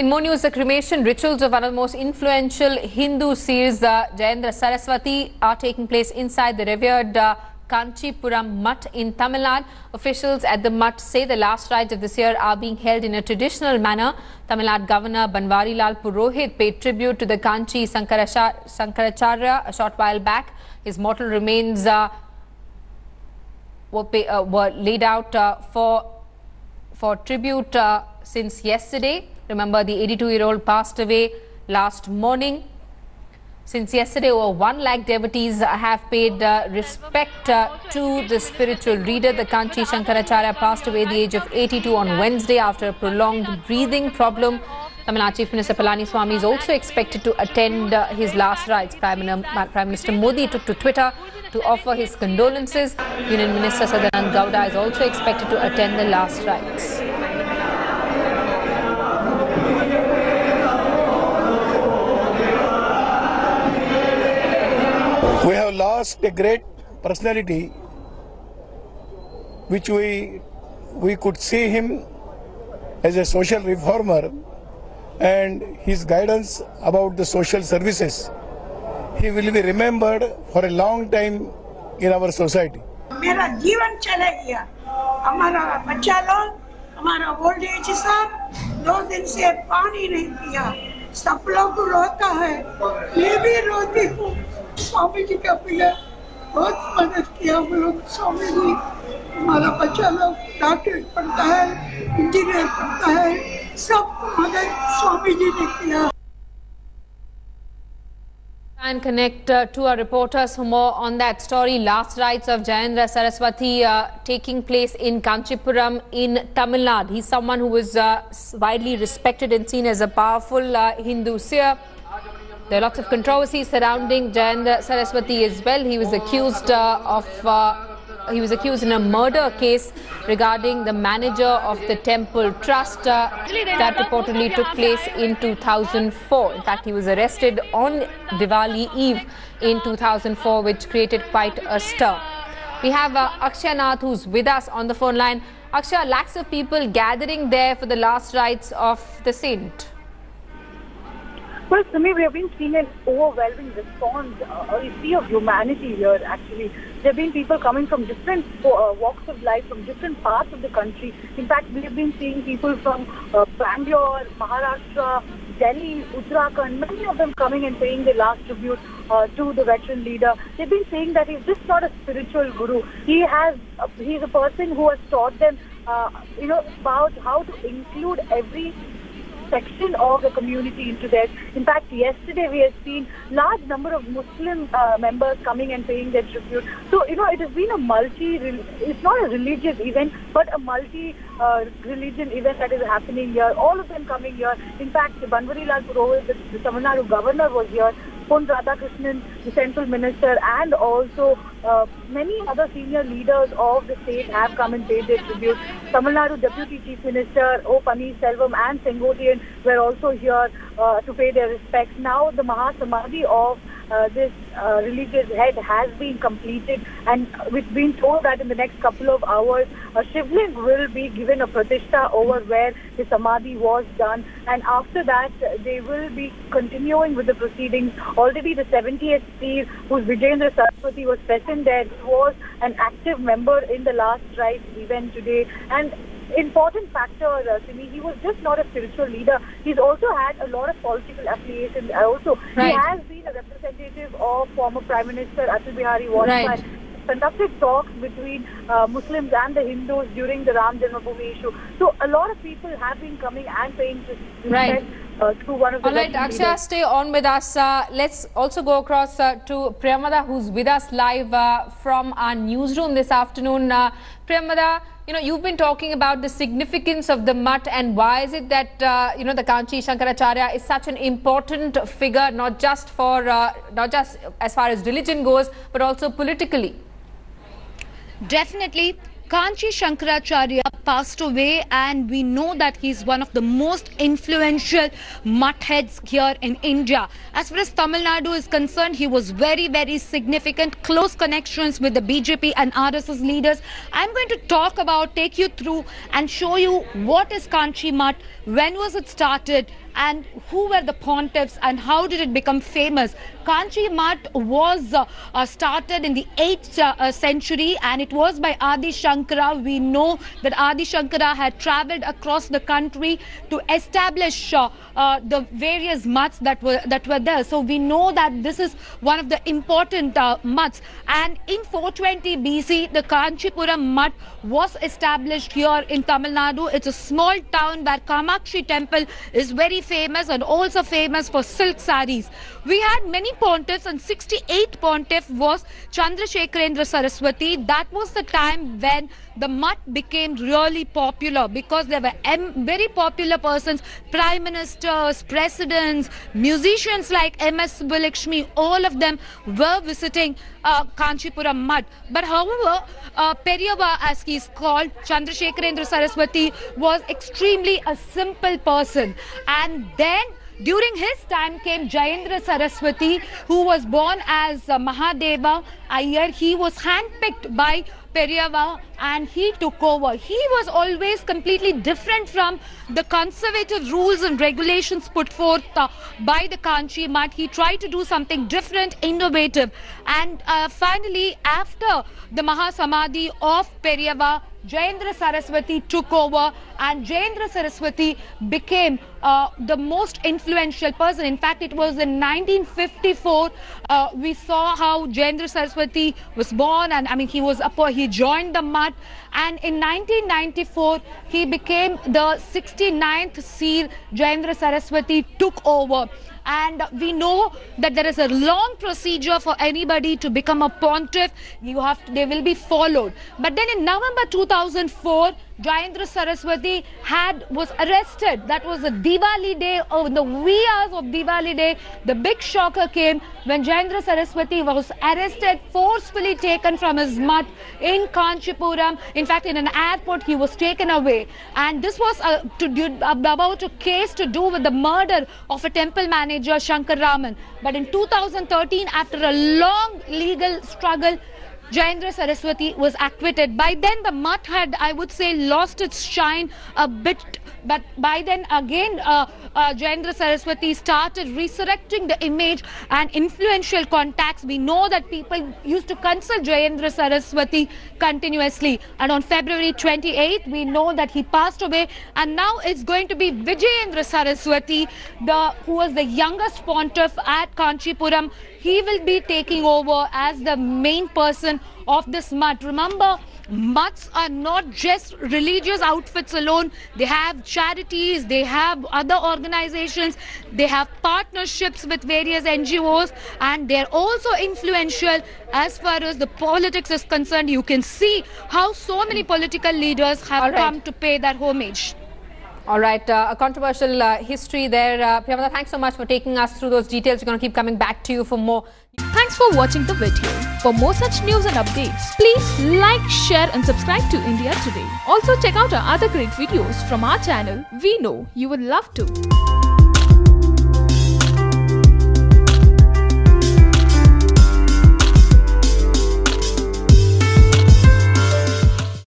In more news, the cremation rituals of one of the most influential Hindu seers, Jayendra Saraswati, are taking place inside the revered Kanchi Mutt in Tamil Nadu. Officials at the Mutt say the last rites of this year are being held in a traditional manner. Tamil Nadu Governor Banwarilal Purohit paid tribute to the Kanchi Shankaracharya a short while back. His mortal remains were laid out for tribute since yesterday. Remember, the 82-year-old passed away last morning. Since yesterday, over 1 lakh devotees have paid respect to the spiritual leader. The Kanchi Shankaracharya passed away at the age of 82 on Wednesday after a prolonged breathing problem. Tamil Nadu Chief Minister Palani is also expected to attend his last rites. Prime Minister Modi took to Twitter to offer his condolences. Union Minister Sadanand Gowda is also expected to attend the last rites. We have lost a great personality, which we could see him as a social reformer and his guidance about the social services. He will be remembered for a long time in our society. मेरा जीवन चला गया, हमारा बच्चा लोग, हमारा old age सब 2 दिन से पानी नहीं पिया, सब लोग रोता है, मैं भी रोती हूँ। स्वामी जी का पिया बहुत मदद किया हम लोग। स्वामी जी हमारा बच्चा लोग डॉक्टर पढ़ता है, इंजीनियर पढ़ता है, सब मदद स्वामी जी ने किया। And connect to our reporters for more on that story. Last rites of Jayendra Saraswati taking place in Kanchipuram in Tamil Nadu. He's someone who was widely respected and seen as a powerful Hindu seer. There are lots of controversies surrounding Jayendra Saraswati as well. He was accused in a murder case regarding the manager of the temple trust that reportedly took place in 2004. In fact, he was arrested on Diwali Eve in 2004, which created quite a stir. We have Akshay Nath, who's with us on the phone line. Akshay, lakhs of people gathering there for the last rites of the saint. Well, Sumi, we have been seeing an overwhelming response, a sea of humanity here, actually. There have been people coming from different walks of life, from different parts of the country. In fact, we have been seeing people from Bangalore, Maharashtra, Delhi, Uttarakhand, many of them coming and paying their last tribute to the veteran leader. They've been saying that he's just not a spiritual guru. He's a person who has taught them, about how to include every section of the community into that. In fact, yesterday we have seen large number of Muslim members coming and paying their tribute. So, it has been it's not a religious event, but a multi-religion event that is happening here. All of them coming here. In fact, Banwarilal Purohit, the Tamil Nadu governor, was here. Pon Radhakrishnan, the central minister, and also many other senior leaders of the state have come and paid their tribute. Tamil Nadu Deputy Chief Minister O. Paneerselvam and Sengotian were also here to pay their respects. Now the Mahasamadhi of this religious head has been completed, and it's been told that in the next couple of hours a Shivling will be given a pratishtha over where the Samadhi was done, and after that they will be continuing with the proceedings. Already the 70th Seer, whose Jayendra Saraswati was present there, was an active member in the last rites event today. And important factor, Simi, he was just not a spiritual leader. He's also had a lot of political affiliations. He has been a representative of former Prime Minister Atal Bihari Vajpayee. Right. Conducted talks between Muslims and the Hindus during the Ram Janmabhoomi issue. So a lot of people have been coming and paying respect to one of the All right, Akshay, stay on with us. Let's also go across to Priyamada, who's with us live from our newsroom this afternoon. Priyamada, you've been talking about the significance of the Mutt, and why is it that, the Kanchi Shankaracharya is such an important figure, not just as far as religion goes, but also politically? Definitely. Kanchi Shankaracharya passed away, and we know that he's one of the most influential Mutt heads here in India. As far as Tamil Nadu is concerned, he was very, very significant, close connections with the BJP and RSS leaders. I'm going to take you through and show you what is Kanchi Mutt, when was it started, and who were the pontiffs and how did it become famous. Kanchi Mutt was started in the 8th century, and it was by Adi Shankara. We know that Adi Shankara had travelled across the country to establish the various mutts that were there. So we know that this is one of the important mutts. And in 420 BC, the Kanchipuram Mutt was established here in Tamil Nadu. It's a small town where Kamakoti temple is very famous and also famous for silk saris. We had many pontiffs, and 68th pontiff was Shankaracharya Saraswati. That was the time when the mutt became really popular, because there were very popular persons, prime ministers, presidents, musicians like M.S. Subbulakshmi, all of them were visiting Kanchipuram Mutt. But however, Periyava, as he is called, Shankaracharya Saraswati, was extremely a simple person. And then during his time came Jayendra Saraswati, who was born as Mahadeva Iyer. He was handpicked by Periyava and he took over. He was always completely different from the conservative rules and regulations put forth by the Kanchi Mutt. He tried to do something different, innovative. And finally, after the Mahasamadhi of Periyava, Jayendra Saraswati took over, and Jayendra Saraswati became the most influential person. In fact, it was in 1954 we saw how Jayendra Saraswati was born, and he joined the Mutt, and in 1994 he became the 69th Seer. Jayendra Saraswati took over. And we know that there is a long procedure for anybody to become a pontiff. They will be followed. But then in November 2004, Jayendra Saraswati was arrested. That was a Diwali day, in the wee hours of Diwali day. The big shocker came when Jayendra Saraswati was arrested, forcefully taken from his mutt in Kanchipuram. In fact, in an airport, he was taken away. And this was about a case to do with the murder of a temple manager, Shankar Raman. But in 2013, after a long legal struggle, Jayendra Saraswati was acquitted. By then, the mutt had, I would say, lost its shine a bit. But by then, again, Jayendra Saraswati started resurrecting the image and influential contacts. We know that people used to consult Jayendra Saraswati continuously. And on February 28th, we know that he passed away. And now it's going to be Vijayendra Saraswati, who was the youngest pontiff at Kanchipuram. He will be taking over as the main person of this mutt. Remember, mutts are not just religious outfits alone. They have charities, they have other organizations, they have partnerships with various NGOs, and they're also influential as far as the politics is concerned. You can see how so many political leaders have come to pay their homage. All right, a controversial history there. Priyamada, thanks so much for taking us through those details. We're going to keep coming back to you for more. Thanks for watching the video. For more such news and updates, please like, share and subscribe to India Today. Also check out our other great videos from our channel. We know you will love to.